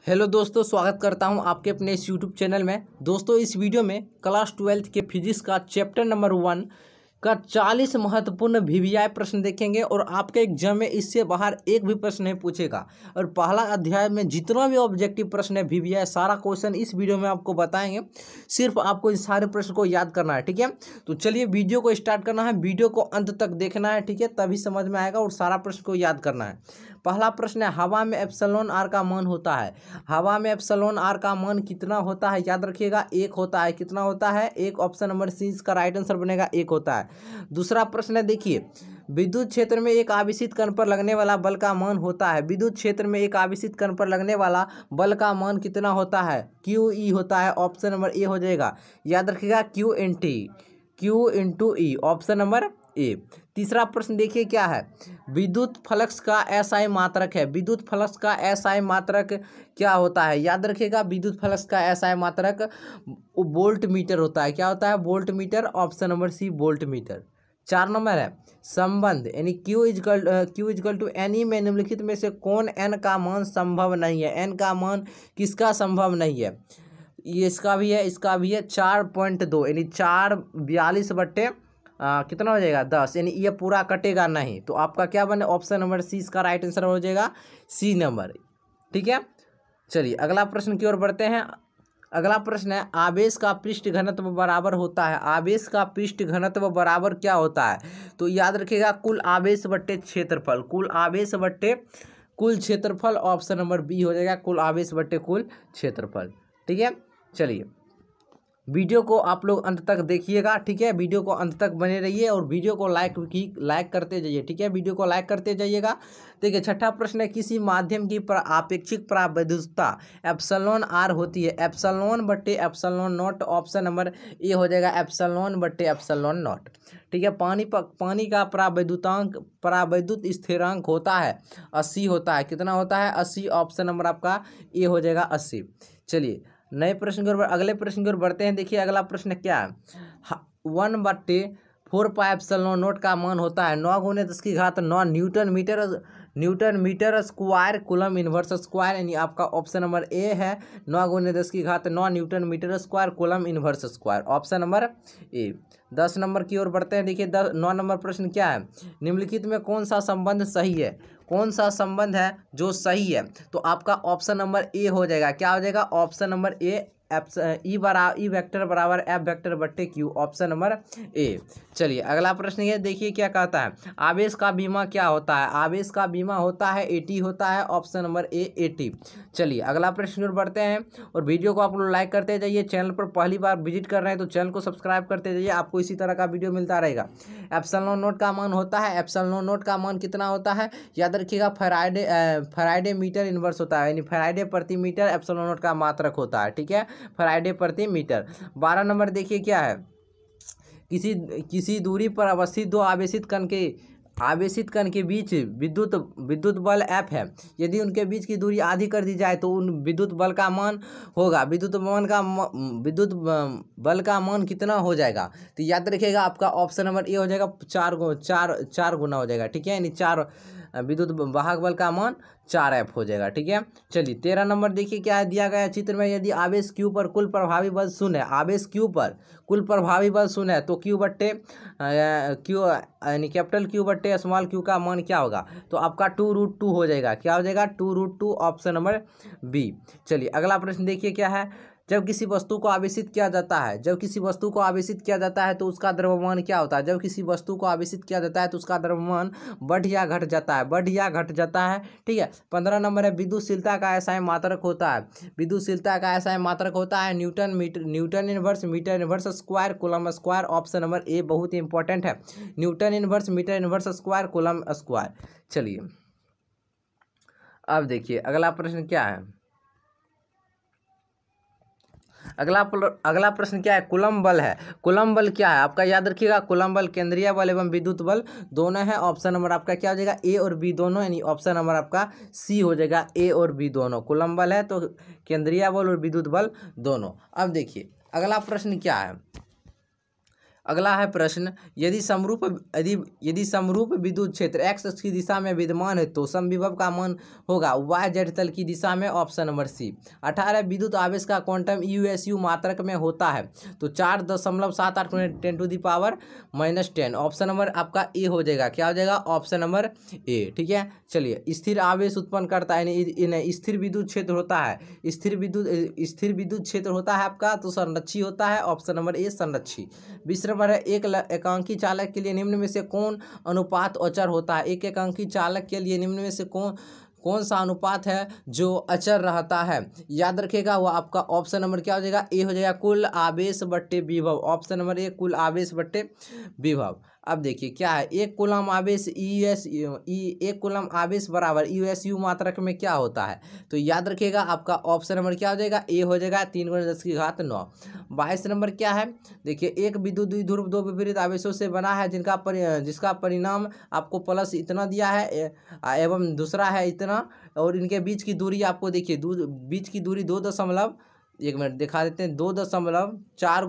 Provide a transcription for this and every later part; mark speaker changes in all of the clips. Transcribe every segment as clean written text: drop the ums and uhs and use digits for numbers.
Speaker 1: Hello दोस्तों, स्वागत करता हूं आपके अपने इस यूट्यूब चैनल में। दोस्तों, इस वीडियो में क्लास 12 के फिजिक्स का चैप्टर नंबर 1 का 40 महत्वपूर्ण वीवीआई प्रश्न देखेंगे और आपके एग्जाम में इससे बाहर एक भी प्रश्न नहीं पूछेगा। और पहला अध्याय में जितना भी ऑब्जेक्टिव प्रश्न है वीवीआई सारा क्वेश्चन इस वीडियो में आपको बताएंगे। सिर्फ आपको इन सारे प्रश्न को याद करना है, ठीक है। तो चलिए वीडियो को स्टार्ट करना है, वीडियो को अंत तक देखना है, ठीक है, तभी समझ में आएगा और सारा प्रश्न को याद करना है। पहला प्रश्न है, हवा में एप्सिलॉन आर का मान होता है। हवा में एप्सिलॉन आर का मान कितना होता है? याद रखिएगा, एक होता है। कितना होता है? एक। ऑप्शन नंबर सी इसका राइट आंसर बनेगा, एक होता है। दूसरा प्रश्न है, देखिए, विद्युत क्षेत्र में एक आवेशित कण पर लगने वाला बल का मान होता है। विद्युत क्षेत्र में एक आवेशित कण पर लगने वाला बल का मान कितना होता है? क्यू ई होता है। ऑप्शन नंबर ए हो जाएगा। याद रखिएगा, क्यू इंटू ई, ऑप्शन नंबर ए। तीसरा प्रश्न देखिए क्या है, विद्युत फ्लक्स का एसआई मात्रक है। विद्युत फ्लक्स का एसआई मात्रक क्या होता है? याद रखिएगा, विद्युत फ्लक्स का एसआई मात्रक वोल्ट मीटर होता है। क्या होता है? Volt meter. Option number C, volt meter. 4 number है, संबंध यानी क्यू इजकल टू एनी में निम्नलिखित में से कौन एन का मान संभव नहीं है? एन का मान किसका संभव नहीं है? ये इसका भी है, इसका भी है। 4.2 यानी 4/42 कितना हो जाएगा? 10, यानी ये पूरा कटेगा नहीं। तो आपका क्या बने? ऑप्शन नंबर सी इसका राइट आंसर हो जाएगा, सी नंबर, ठीक है। चलिए अगला प्रश्न की ओर बढ़ते हैं। अगला प्रश्न है, आवेश का पृष्ठ घनत्व बराबर होता है। आवेश का पृष्ठ घनत्व बराबर क्या होता है? तो याद रखिएगा, कुल आवेश बट्टे क्षेत्रफल। कुल आवेश बट्टे कुल क्षेत्रफल। ऑप्शन नंबर बी हो जाएगा, कुल आवेश बट्टे कुल क्षेत्रफल, ठीक है। चलिए वीडियो को आप लोग अंत तक देखिएगा, ठीक है। वीडियो को अंत तक बने रहिए और वीडियो को लाइक करते जाइए, ठीक है। वीडियो को लाइक करते जाइएगा। देखिए छठा प्रश्न है, किसी माध्यम की आपेक्षिक परावैद्युतता एप्सिलॉन आर होती है। एप्सिलॉन बट्टे एप्सिलॉन नॉट। ऑप्शन नंबर ए हो जाएगा, एप्सिलॉन बट्टे एप्सिलॉन नॉट, ठीक है। पानी का परावैद्युत स्थिरांक होता है 80 होता है। कितना होता है? 80। ऑप्शन नंबर आपका ए हो जाएगा, 80। चलिए नए प्रश्न की ओर अगले प्रश्न की ओर बढ़ते हैं। देखिए अगला प्रश्न क्या है, 1/4πε0 का मान होता है 9×10⁹ newton metre square coulomb inverse square, यानी आपका ऑप्शन नंबर ए है, 9×10⁹ newton metre square coulomb inverse square. Option number A. 10 number की ओर बढ़ते हैं। देखिए 9 नंबर प्रश्न क्या है, निम्नलिखित में कौन सा संबंध सही है? कौन सा संबंध है जो सही है? तो आपका ऑप्शन नंबर ए हो जाएगा। क्या हो जाएगा? ऑप्शन नंबर ए, ई वेक्टर बराबर एफ वेक्टर बट्टे क्यू। ऑप्शन नंबर ए। चलिए अगला प्रश्न ये देखिए क्या कहता है, आवेश का बीमा क्या होता है? आवेश का बीमा होता है एटी होता है। ऑप्शन नंबर ए, एटी। चलिए अगला प्रश्न की ओर बढ़ते हैं और वीडियो को आप लोग लाइक करते जाइए। चैनल पर पहली बार विजिट कर रहे हैं तो चैनल को सब्सक्राइब करते जाइए, आपको इसी तरह का वीडियो मिलता रहेगा। एप्सिलॉन नॉट का मान होता है, एप्सिलॉन नॉट का मान कितना होता है? याद रखिएगा, फैराडे मीटर इनवर्स होता है, यानी फैराडे प्रति मीटर एप्सिलॉन नॉट का मात्रक होता है, ठीक है, फैराडे प्रति मीटर। 12 नंबर देखिए क्या है, किसी दूरी पर अवस्थित दो आवेशित कण के बीच विद्युत बल F है। यदि उनके बीच की दूरी आधी कर दी जाए तो उन विद्युत बल का मान होगा, विद्युत बल का मान कितना हो जाएगा? तो याद रखिएगा, आपका ऑप्शन नंबर ए हो जाएगा, 4 गुना हो जाएगा, ठीक है, यानी 4 विद्युत वाहक बल का मान 4F हो जाएगा, ठीक है। चलिए 13 नंबर देखिए क्या है दिया गया है चित्र में, यदि आवेश Q पर कुल प्रभावी बल 0 है, आवेश Q पर कुल प्रभावी बल 0 है तो Q बट्टे Q यानी कैपिटल Q बट्टे स्मॉल q का मान क्या होगा? तो आपका 2√2 हो जाएगा। क्या हो जाएगा? 2√2। Option number B. चलिए अगला प्रश्न देखिए क्या है, जब किसी वस्तु को आवेशित किया जाता है तो उसका द्रव्यमान क्या होता है? जब किसी वस्तु को आवेशित किया जाता है तो उसका द्रव्यमान बढ़ या घट जाता है, ठीक है। 15 नंबर है, विद्युतशीलता का एसआई मात्रक होता है newton inverse metre inverse square coulomb square. Option number A बहुत ही इंपॉर्टेंट है, newton inverse metre inverse square coulomb square. चलिए अब देखिए अगला प्रश्न क्या है, अगला प्रश्न क्या है, कूलम बल है। कूलम बल क्या है आपका? याद रखिएगा, कूलम बल केंद्रीय बल एवं विद्युत बल दोनों है। ऑप्शन नंबर आपका क्या हो जाएगा? ए और बी दोनों, यानी ऑप्शन नंबर आपका सी हो जाएगा, ए और बी दोनों। कूलम बल है तो केंद्रीय बल और विद्युत बल दोनों। अब देखिए अगला प्रश्न क्या है, अगला है प्रश्न, यदि समरूप विद्युत क्षेत्र x की दिशा में विद्यमान है तो समविभव का मान होगा y z तल की दिशा में। ऑप्शन नंबर सी। 18 विद्युत आवेश का क्वांटम USU मात्रक में होता है तो 4.78 × 10⁻⁻10। ऑप्शन नंबर आपका ए हो जाएगा। क्या हो जाएगा? ऑप्शन नंबर ए। ठीक है, चलिए। स्थिर आवेश उत्पन्न करता है, यानी स्थिर विद्युत क्षेत्र होता है, स्थिर विद्युत क्षेत्र होता है आपका तो संरक्षी होता है। ऑप्शन नंबर ए संरक्षी। 20 नंबर है, एक एकांकी चालक के लिए निम्न में से कौन अनुपात अचर होता है? एक एकांकी चालक के लिए निम्न में से कौन सा अनुपात है जो अचर रहता है? याद रखिएगा, वो आपका ऑप्शन नंबर क्या हो जाएगा? ए हो जाएगा, कुल आवेश बट्टे विभव। ऑप्शन नंबर ए, कुल आवेश बट्टे विभव। अब देखिए क्या है, एक कूलम आवेश एक कूलम आवेश बराबर USU मात्रक में क्या होता है? तो याद रखिएगा, आपका ऑप्शन नंबर क्या हो जाएगा? ए हो जाएगा, 3 × 10⁹ 22 नंबर क्या है? देखिए, एक विद्युत द्विध्रुव दो विपरीत आवेशों से बना है जिसका परिणाम आपको प्लस इतना दिया है एवं दूसरा है इतना, और इनके बीच की दूरी आपको देखिए, बीच की दूरी 2 एक मिनट दिखा देते हैं, 2.4 ×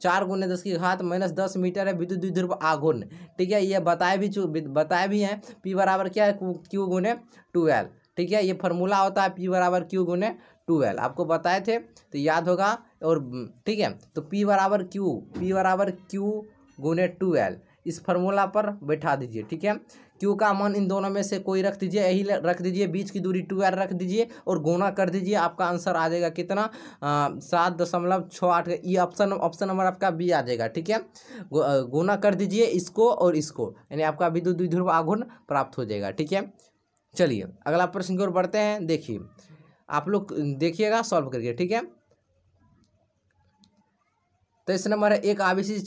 Speaker 1: 10⁻10 मीटर है विद्युत द्विध्रुव आघूर्ण। ठीक है, ये बताए भी हैं। P बराबर क्या है? Q × 12। ठीक है, ये फार्मूला होता है P बराबर Q × 12, आपको बताए थे तो याद होगा। और ठीक है, तो P बराबर Q × 12 इस फार्मूला पर बैठा दीजिए। ठीक है, Q का मान इन दोनों में से कोई रख दीजिए, यही रख दीजिए, बीच की दूरी 12 रख दीजिए और गुना कर दीजिए, आपका आंसर आ जाएगा कितना? 7.68। ये ऑप्शन नंबर आपका बी आ जाएगा। ठीक है, गुना कर दीजिए इसको और इसको, यानी आपका विद्युत द्विध्रुव आघूर्ण प्राप्त हो जाएगा। ठीक है, चलिए अगला प्रश्न की ओर बढ़ते हैं। देखिए, आप लोग देखिएगा सॉल्व करके। ठीक है, 23 नंबर है, एक आवेशी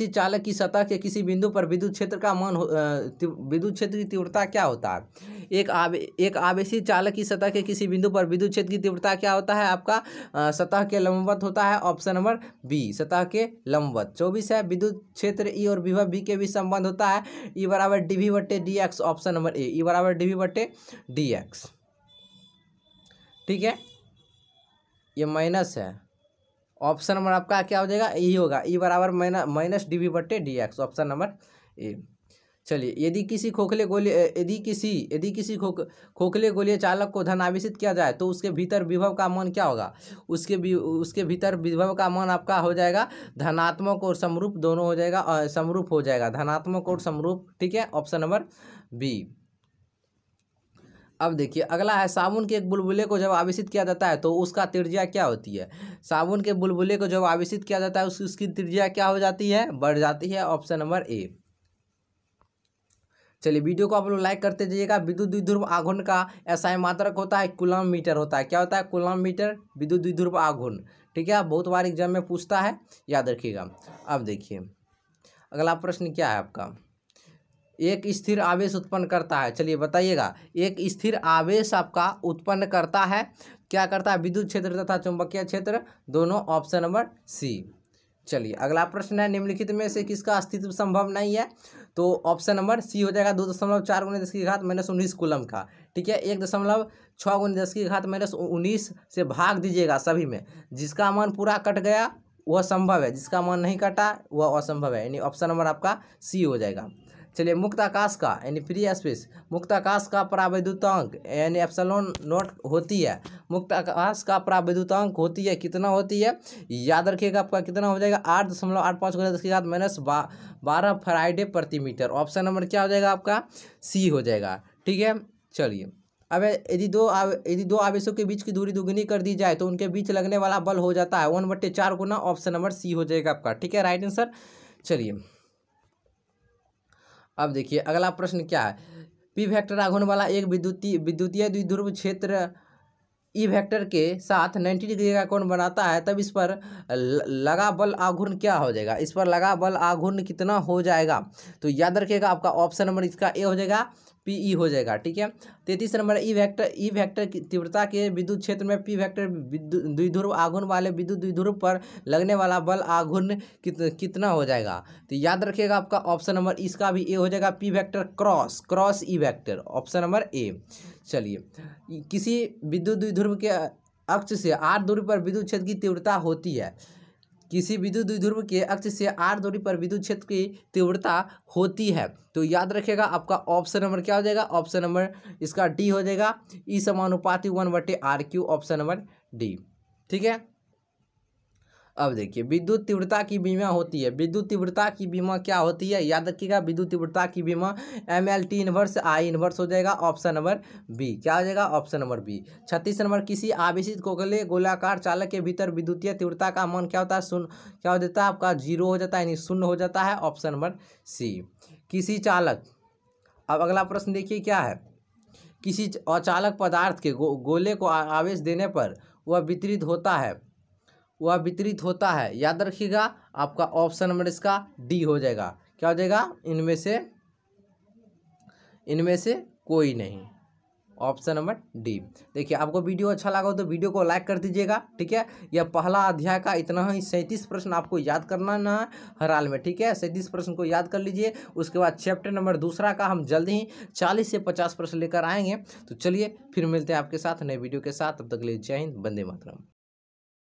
Speaker 1: चालक की सतह के किसी बिंदु पर विद्युत क्षेत्र की तीव्रता क्या होता है? एक आवेशी चालक की सतह के किसी बिंदु पर विद्युत क्षेत्र की तीव्रता क्या होता है? आपका सतह के लंबवत होता है। ऑप्शन नंबर बी, सतह के लंबवत। 24 है, विद्युत क्षेत्र ई और विभव बी के बीच संबंध होता है E बराबर dV/dx। ऑप्शन नंबर ए, E बराबर dV/dx। ठीक है, ये माइनस है। ऑप्शन नंबर आपका क्या हो जाएगा? ई होगा, E बराबर -dV/dx। ऑप्शन नंबर ए। चलिए, यदि किसी खोखले गोलीय चालक को धनावेशित किया जाए तो उसके भीतर विभव का मान क्या होगा? उसके भीतर विभव का मान आपका हो जाएगा धनात्मक और समरूप, दोनों हो जाएगा, समरूप हो जाएगा, धनात्मक और समरूप। ठीक है, ऑप्शन नंबर बी। अब देखिए अगला है, साबुन के एक बुलबुले को जब आवेशित किया जाता है तो उसका त्रिज्या क्या होती है? साबुन के बुलबुले को जब आवेशित किया जाता है उसकी त्रिज्या क्या हो जाती है? बढ़ जाती है। ऑप्शन नंबर ए। चलिए, वीडियो को आप लोग लाइक करते जाइएगा। विद्युत द्विध्रुव आघूर्ण का SI मात्रक होता है कूलम मीटर होता है। क्या होता है? कूलम मीटर विद्युत द्विध्रुव आघूर्ण। ठीक है, बहुत बार एग्जाम में पूछता है, याद रखिएगा। अब देखिए अगला प्रश्न क्या है आपका, एक स्थिर आवेश उत्पन्न करता है। चलिए बताइएगा, एक स्थिर आवेश आपका उत्पन्न करता है, क्या करता है? विद्युत क्षेत्र तथा चुंबकीय क्षेत्र दोनों। Option number C. चलिए अगला प्रश्न है, निम्नलिखित में से किसका अस्तित्व संभव नहीं है? तो ऑप्शन नंबर सी हो जाएगा, 2.4 × 10⁻⁻19 कूलम का। ठीक है, 1.6 × 10⁻⁻19 से भाग दीजिएगा सभी में, जिसका मान पूरा कट गया वह संभव है, जिसका मान नहीं कटा वह असंभव है, यानी ऑप्शन नंबर आपका सी हो जाएगा। चलिए, मुक्त आकाश का यानी फ्री स्पेस, मुक्त आकाश का परावैद्युतांक यानी एप्सिलॉन नॉट होती है। मुक्त आकाश का परावैद्युतांक होती है, कितना होती है? याद रखिएगा, आपका कितना हो जाएगा? 8.85 × 10⁻12 फैराडे प्रति मीटर। ऑप्शन नंबर क्या हो जाएगा? आपका सी हो जाएगा। ठीक है, चलिए अब यदि दो आवेशों के बीच की दूरी दुगनी कर दी जाए तो उनके बीच लगने वाला बल हो जाता है 1/4 गुना। ऑप्शन नंबर सी हो जाएगा आपका। ठीक है, राइट आंसर। चलिए अब देखिए अगला प्रश्न क्या है, पी वेक्टर आघूर्ण वाला एक विद्युतीय द्विध्रुव क्षेत्र ई वेक्टर के साथ 90 डिग्री का कोण बनाता है, तब इस पर लगा बल आघूर्ण क्या हो जाएगा? इस पर लगा बल आघूर्ण कितना हो जाएगा? तो याद रखिएगा, आपका ऑप्शन नंबर इसका ए हो जाएगा, PE हो जाएगा। ठीक है, 33 नंबर, ई वेक्टर की तीव्रता के विद्युत क्षेत्र में पी वेक्टर द्विध्रुव आघूर्ण वाले विद्युत द्विध्रुव पर लगने वाला बल आघूर्ण कितना हो जाएगा? तो याद रखिएगा, आपका ऑप्शन नंबर इसका भी ए हो जाएगा, P vector cross E vector. Option number ए। चलिए, किसी विद्युत द्विध्रुव के अक्ष से r दूरी पर विद्युत क्षेत्र की तीव्रता होती है, किसी विद्युत द्विध्रुव के अक्ष से r दूरी पर विद्युत क्षेत्र की तीव्रता होती है। तो याद रखिएगा आपका ऑप्शन नंबर क्या हो जाएगा, ऑप्शन नंबर इसका डी हो जाएगा, ई समानुपाती 1/r3, ऑप्शन नंबर डी। ठीक है, अब देखिए विद्युत तीव्रता की विमा होती है। विद्युत तीव्रता की विमा क्या होती है, याद रखिएगा विद्युत तीव्रता की विमा MLT इनवर्स आई इनवर्स हो जाएगा, ऑप्शन नंबर बी। क्या हो जाएगा, ऑप्शन नंबर बी। 36 नंबर, किसी आवेशित कोगले गोलाकार चालक के भीतर विद्युतीय तीव्रता का मान क्या होता है, शून्य क्या हो जाता है आपका, 0 हो जाता है, यानी शून्य हो जाता है, ऑप्शन नंबर सी। किसी चालक, अब अगला प्रश्न देखिए क्या है, किसी अचालक पदार्थ के गोले को आवेश देने पर वह वितरित होता है, याद रखिएगा आपका ऑप्शन नंबर इसका डी हो जाएगा। क्या हो जाएगा, इनमें से कोई नहीं, ऑप्शन नंबर डी। देखिए आपको वीडियो अच्छा लगा हो तो वीडियो को लाइक कर दीजिएगा। ठीक है, यह पहला अध्याय का इतना ही 37 प्रश्न आपको याद करना ना हर हाल में। ठीक है, 37 प्रश्न को याद कर लीजिए, उसके बाद चैप्टर नंबर दूसरा का हम जल्द ही 40 से 50 प्रश्न लेकर आएंगे। तो चलिए फिर मिलते हैं आपके साथ नए वीडियो के साथ, तब तक के लिए जय हिंद, वंदे मातरम।